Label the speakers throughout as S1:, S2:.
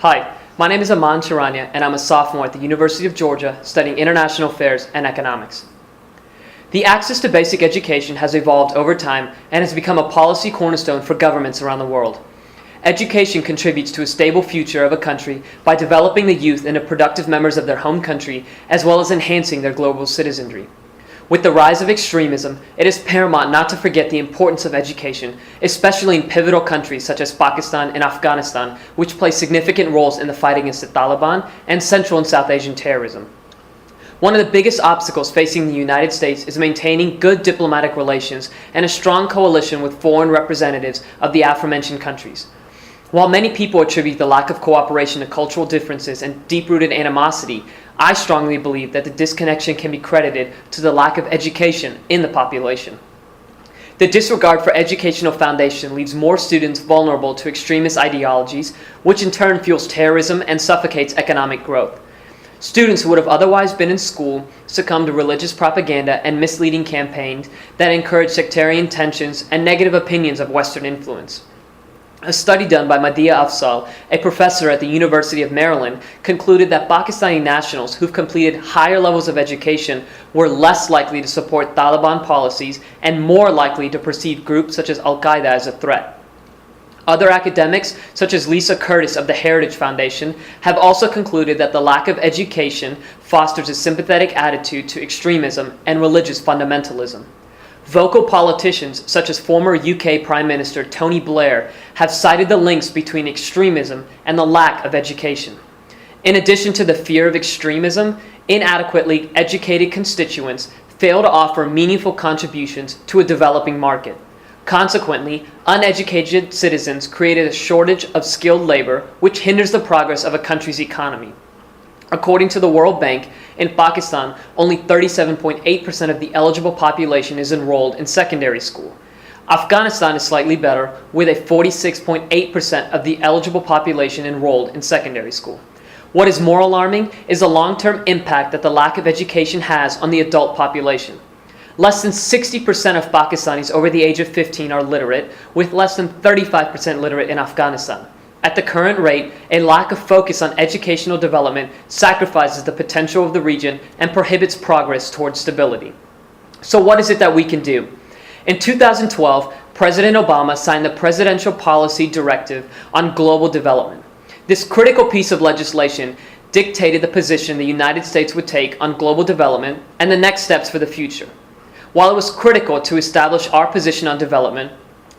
S1: Hi, my name is Aman Charania, and I'm a sophomore at the University of Georgia studying international affairs and economics. The access to basic education has evolved over time and has become a policy cornerstone for governments around the world. Education contributes to a stable future of a country by developing the youth into productive members of their home country, as well as enhancing their global citizenry. With the rise of extremism, it is paramount not to forget the importance of education, especially in pivotal countries such as Pakistan and Afghanistan, which play significant roles in the fight against the Taliban and Central and South Asian terrorism. One of the biggest obstacles facing the United States is maintaining good diplomatic relations and a strong coalition with foreign representatives of the aforementioned countries. While many people attribute the lack of cooperation to cultural differences and deep-rooted animosity, I strongly believe that the disconnection can be credited to the lack of education in the population. The disregard for educational foundation leaves more students vulnerable to extremist ideologies, which in turn fuels terrorism and suffocates economic growth. Students who would have otherwise been in school succumb to religious propaganda and misleading campaigns that encourage sectarian tensions and negative opinions of Western influence. A study done by Madhya Afzal, a professor at the University of Maryland, concluded that Pakistani nationals who've completed higher levels of education were less likely to support Taliban policies and more likely to perceive groups such as Al-Qaeda as a threat. Other academics, such as Lisa Curtis of the Heritage Foundation, have also concluded that the lack of education fosters a sympathetic attitude to extremism and religious fundamentalism. Vocal politicians, such as former UK Prime Minister Tony Blair, have cited the links between extremism and the lack of education. In addition to the fear of extremism, inadequately educated constituents fail to offer meaningful contributions to a developing market. Consequently, uneducated citizens created a shortage of skilled labor, which hinders the progress of a country's economy. According to the World Bank, in Pakistan, only 37.8% of the eligible population is enrolled in secondary school. Afghanistan is slightly better, with a 46.8% of the eligible population enrolled in secondary school. What is more alarming is the long-term impact that the lack of education has on the adult population. Less than 60% of Pakistanis over the age of 15 are literate, with less than 35% literate in Afghanistan. At the current rate, a lack of focus on educational development sacrifices the potential of the region and prohibits progress towards stability. So what is it that we can do? In 2012, President Obama signed the Presidential Policy Directive on Global Development. This critical piece of legislation dictated the position the United States would take on global development and the next steps for the future. While it was critical to establish our position on development,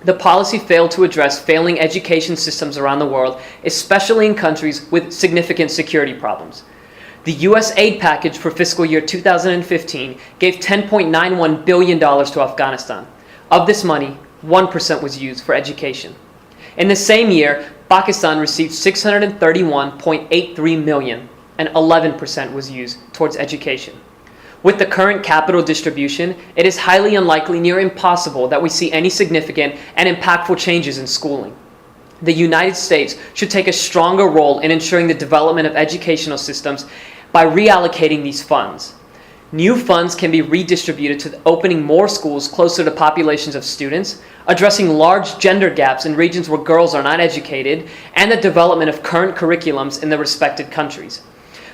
S1: the policy failed to address failing education systems around the world, especially in countries with significant security problems. The U.S. aid package for fiscal year 2015 gave $10.91 billion to Afghanistan. Of this money, 1% was used for education. In the same year, Pakistan received $631.83 million, and 11% was used towards education. With the current capital distribution, it is highly unlikely, near impossible, that we see any significant and impactful changes in schooling. The United States should take a stronger role in ensuring the development of educational systems by reallocating these funds. New funds can be redistributed to opening more schools closer to populations of students, addressing large gender gaps in regions where girls are not educated, and the development of current curriculums in the respected countries.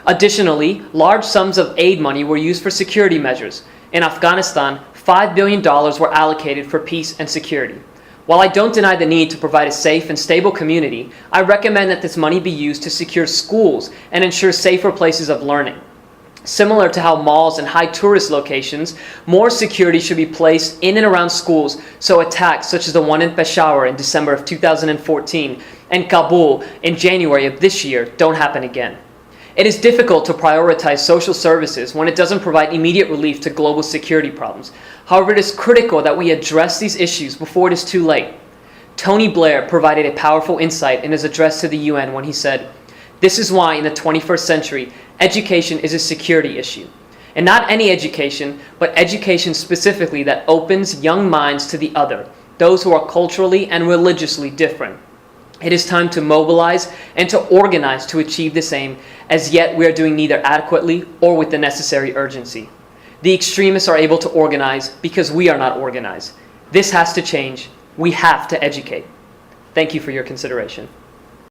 S1: Additionally, large sums of aid money were used for security measures. In Afghanistan, $5 billion were allocated for peace and security. While I don't deny the need to provide a safe and stable community, I recommend that this money be used to secure schools and ensure safer places of learning. Similar to how malls and high tourist locations, more security should be placed in and around schools so attacks such as the one in Peshawar in December of 2014 and Kabul in January of this year don't happen again. It is difficult to prioritize social services when it doesn't provide immediate relief to global security problems. However, it is critical that we address these issues before it is too late. Tony Blair provided a powerful insight in his address to the UN when he said, "This is why in the 21st century, education is a security issue. And not any education, but education specifically that opens young minds to the other, those who are culturally and religiously different. It is time to mobilize and to organize to achieve this aim, as yet we are doing neither adequately or with the necessary urgency. The extremists are able to organize because we are not organized. This has to change. We have to educate." Thank you for your consideration.